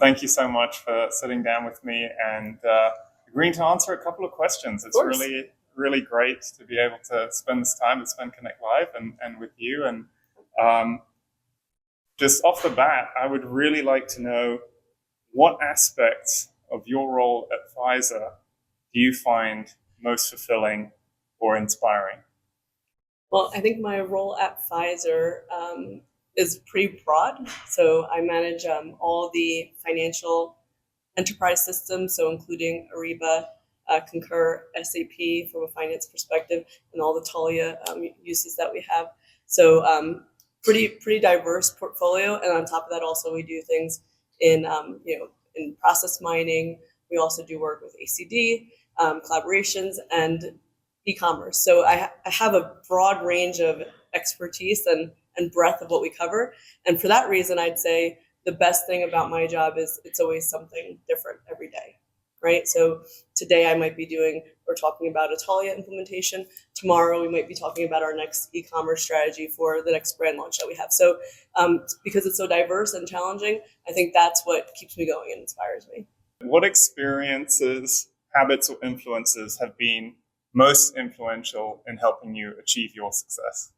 Thank you so much for sitting down with me and agreeing to answer a couple of questions. It's really, really great to be able to spend this time at Spend Connect Live and with you. And just off the bat, I would really like to know what aspects of your role at Pfizer do you find most fulfilling or inspiring? Well, I think my role at Pfizer is pretty broad. So I manage all the financial enterprise systems, so including Ariba, Concur, SAP from a finance perspective, and all the Taulia uses that we have. So pretty diverse portfolio. And on top of that, also we do things in in process mining. We also do work with ACD, collaborations, and e-commerce. So I have a broad range of expertise and breadth of what we cover. And for that reason, I'd say the best thing about my job is it's always something different every day, right? So today I might be talking about a Taulia implementation. Tomorrow we might be talking about our next e-commerce strategy for the next brand launch that we have. So because it's so diverse and challenging, I think that's what keeps me going and inspires me. What experiences, habits, or influences have been most influential in helping you achieve your success?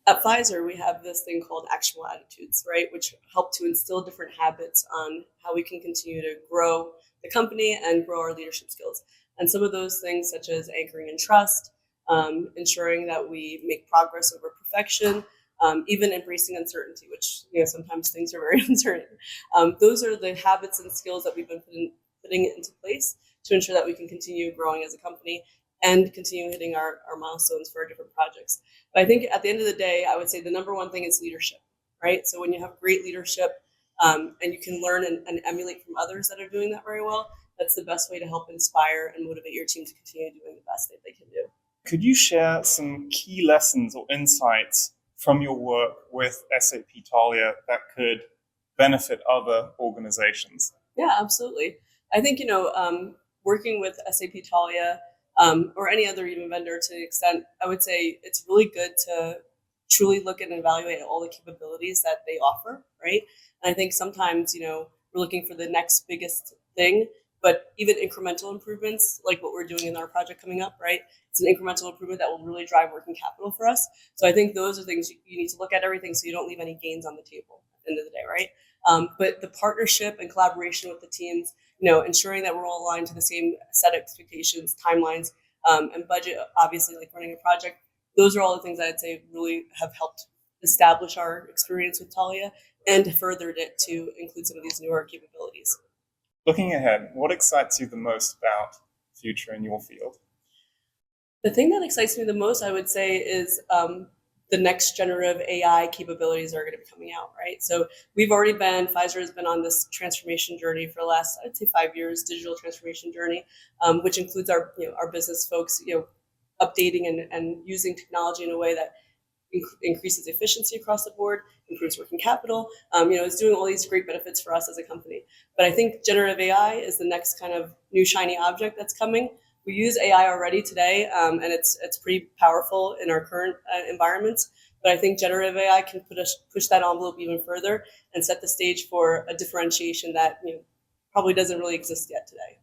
At Pfizer, we have this thing called actionable attitudes, right, which help to instill different habits on how we can continue to grow the company and grow our leadership skills. And some of those things, such as anchoring in trust, ensuring that we make progress over perfection, even embracing uncertainty, which sometimes things are very uncertain. Those are the habits and skills that we've been putting into place to ensure that we can continue growing as a company and continue hitting our milestones for our different projects. But I think at the end of the day, I would say the number one thing is leadership, right? So when you have great leadership and you can learn and emulate from others that are doing that very well, that's the best way to help inspire and motivate your team to continue doing the best that they can do. Could you share some key lessons or insights from your work with SAP Taulia that could benefit other organizations? Yeah, absolutely. I think, working with SAP Taulia or any other even vendor to the extent, I would say it's really good to truly look and evaluate all the capabilities that they offer, right? And I think sometimes, we're looking for the next biggest thing, but even incremental improvements, like what we're doing in our project coming up, right? It's an incremental improvement that will really drive working capital for us. So I think those are things you need to look at everything so you don't leave any gains on the table at the end of the day, right? But the partnership and collaboration with the teams, ensuring that we're all aligned to the same set of expectations, timelines, and budget, obviously, like running a project. Those are all the things I'd say really have helped establish our experience with Taulia and furthered it to include some of these newer capabilities. Looking ahead, what excites you the most about the future in your field? The thing that excites me the most, I would say, is the next generative AI capabilities are going to be coming out, right? So Pfizer has been on this transformation journey for the last, I'd say 5 years, digital transformation journey, which includes our business folks, updating and using technology in a way that increases efficiency across the board, improves working capital, it's doing all these great benefits for us as a company. But I think generative AI is the next kind of new shiny object that's coming. We use AI already today, and it's pretty powerful in our current environments. But I think generative AI can push that envelope even further and set the stage for a differentiation that probably doesn't really exist yet today.